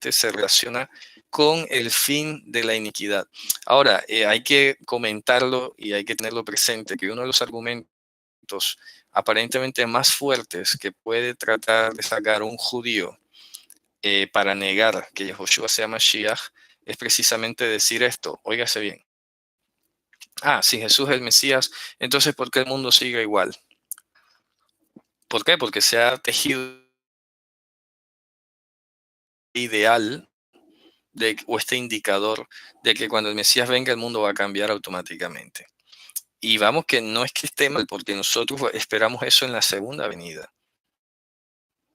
se relaciona con el fin de la iniquidad. Ahora, hay que comentarlo y hay que tenerlo presente, que uno de los argumentos aparentemente más fuertes que puede tratar de sacar un judío para negar que Yahushua sea Mashiach es precisamente decir esto. Óigase bien. Si Jesús es el Mesías, entonces ¿por qué el mundo sigue igual? ¿Por qué? Porque se ha tejido ideal o este indicador de que cuando el Mesías venga el mundo va a cambiar automáticamente. Y vamos que no es que esté mal, porque nosotros esperamos eso en la segunda venida.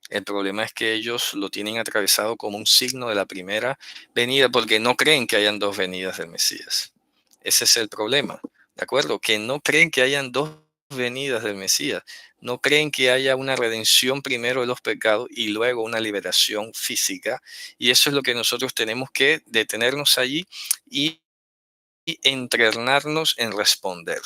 El problema es que ellos lo tienen atravesado como un signo de la primera venida, porque no creen que hayan dos venidas del Mesías. Ese es el problema, ¿de acuerdo? Que no creen que hayan dos venidas del Mesías. No creen que haya una redención primero de los pecados y luego una liberación física. Y eso es lo que nosotros tenemos que detenernos allí y entrenarnos en responder.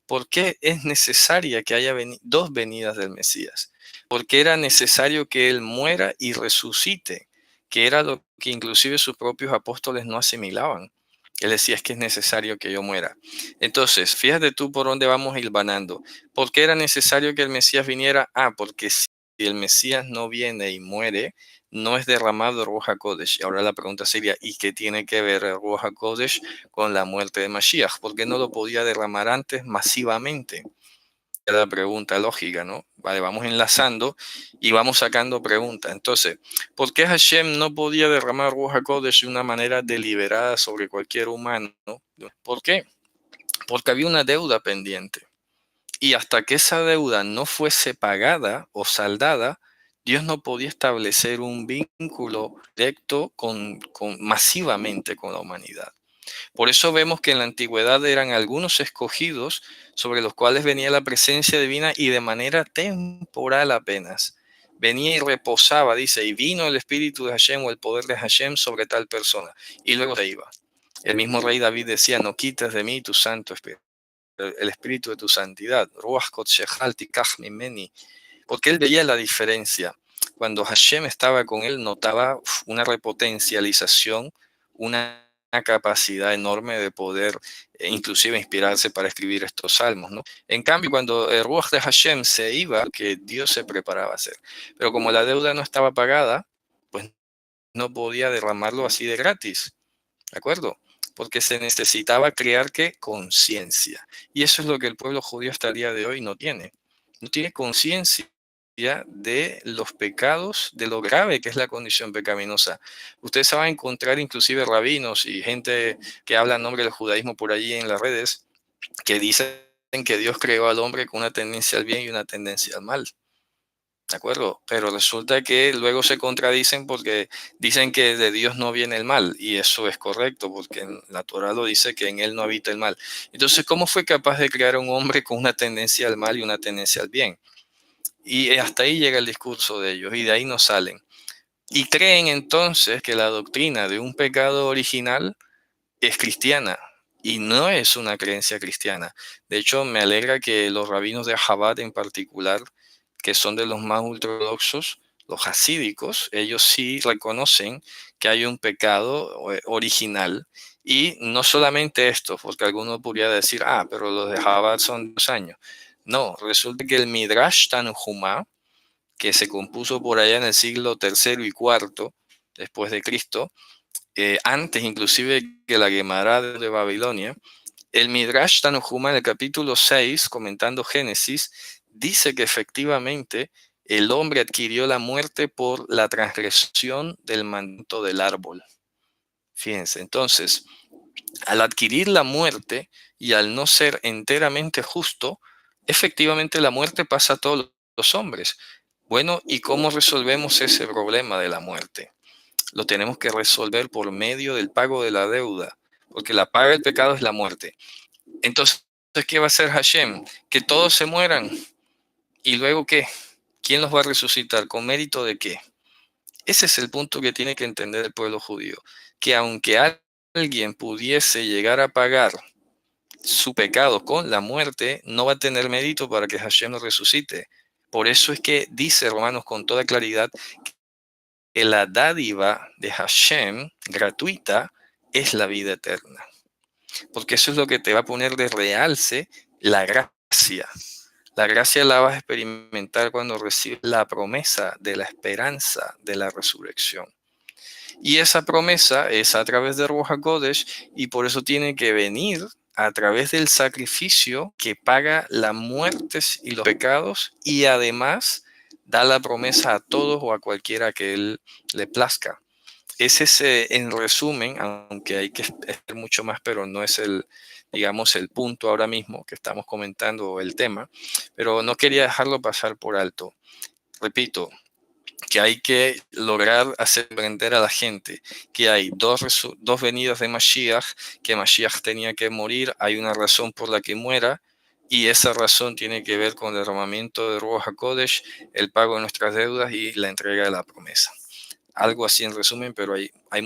¿Por qué es necesaria que haya dos venidas del Mesías? Porque era necesario que Él muera y resucite, que era lo que inclusive sus propios apóstoles no asimilaban. Él decía, es que es necesario que yo muera. Entonces, fíjate tú por dónde vamos hilvanando. ¿Por qué era necesario que el Mesías viniera? Porque si el Mesías no viene y muere, no es derramado el Ruach HaKodesh. Y ahora la pregunta sería, ¿y qué tiene que ver el Ruach HaKodesh con la muerte de Mashiach? ¿Por qué no lo podía derramar antes masivamente? Es la pregunta lógica, ¿no? Vale, vamos enlazando y vamos sacando preguntas. Entonces, ¿por qué Hashem no podía derramar Ruach HaKodesh de una manera deliberada sobre cualquier humano? ¿Por qué? Porque había una deuda pendiente. Y hasta que esa deuda no fuese pagada o saldada, Dios no podía establecer un vínculo directo masivamente con la humanidad. Por eso vemos que en la antigüedad eran algunos escogidos sobre los cuales venía la presencia divina y de manera temporal apenas. Venía y reposaba, dice, y vino el espíritu de Hashem o el poder de Hashem sobre tal persona. Y luego se iba. El mismo rey David decía, no quites de mí tu santo espíritu, el espíritu de tu santidad. Porque él veía la diferencia. Cuando Hashem estaba con él, notaba una repotencialización, una capacidad enorme de poder inclusive inspirarse para escribir estos salmos, ¿no? En cambio, cuando el Ruach de Hashem se iba, que Dios se preparaba a hacer. Pero como la deuda no estaba pagada, pues no podía derramarlo así de gratis, ¿de acuerdo? Porque se necesitaba crear ¿qué? Conciencia. Y eso es lo que el pueblo judío hasta el día de hoy no tiene. No tiene conciencia de los pecados, de lo grave que es la condición pecaminosa. Ustedes van a encontrar inclusive rabinos y gente que habla en nombre del judaísmo por allí en las redes, que dicen que Dios creó al hombre con una tendencia al bien y una tendencia al mal. ¿De acuerdo? Pero resulta que luego se contradicen porque dicen que de Dios no viene el mal, y eso es correcto, porque la Torah lo dice que en él no habita el mal. Entonces, ¿cómo fue capaz de crear un hombre con una tendencia al mal y una tendencia al bien? Y hasta ahí llega el discurso de ellos, y de ahí no salen. Y creen entonces que la doctrina de un pecado original es cristiana, y no es una creencia cristiana. De hecho, me alegra que los rabinos de Chabad en particular, que son de los más ultraortodoxos, los hasídicos, ellos sí reconocen que hay un pecado original. Y no solamente esto, porque alguno podría decir, pero los de Chabad son 2 años. No, resulta que el Midrash Tanhumá, que se compuso por allá en el siglo III y IV después de Cristo, antes inclusive que la Gemara de Babilonia, el Midrash Tanhuma en el capítulo 6, comentando Génesis, dice que efectivamente el hombre adquirió la muerte por la transgresión del mandato del árbol. Fíjense, entonces, al adquirir la muerte y al no ser enteramente justo, efectivamente la muerte pasa a todos los hombres. Bueno, ¿y cómo resolvemos ese problema de la muerte? Lo tenemos que resolver por medio del pago de la deuda, porque la paga del pecado es la muerte. Entonces, ¿qué va a hacer Hashem? Que todos se mueran. ¿Y luego qué? ¿Quién los va a resucitar? ¿Con mérito de qué? Ese es el punto que tiene que entender el pueblo judío. Que aunque alguien pudiese llegar a pagar su pecado con la muerte, no va a tener mérito para que Hashem lo resucite. Por eso es que dice Romanos con toda claridad la dádiva de Hashem gratuita es la vida eterna. Porque eso es lo que te va a poner de realce la gracia. La gracia la vas a experimentar cuando recibes la promesa de la esperanza de la resurrección. Y esa promesa es a través de Ruach HaKodesh, y por eso tiene que venir a través del sacrificio que paga las muertes y los pecados, y además da la promesa a todos o a cualquiera que él le plazca. Ese es en resumen, aunque hay que estar mucho más, pero no es digamos, el punto ahora mismo que estamos comentando, el tema, pero no quería dejarlo pasar por alto. Repito, que hay que lograr hacer entender a la gente que hay dos venidas de Mashiach, que Mashiach tenía que morir, hay una razón por la que muera, y esa razón tiene que ver con el derramamiento de Ruach HaKodesh, el pago de nuestras deudas y la entrega de la promesa. Algo así en resumen, pero hay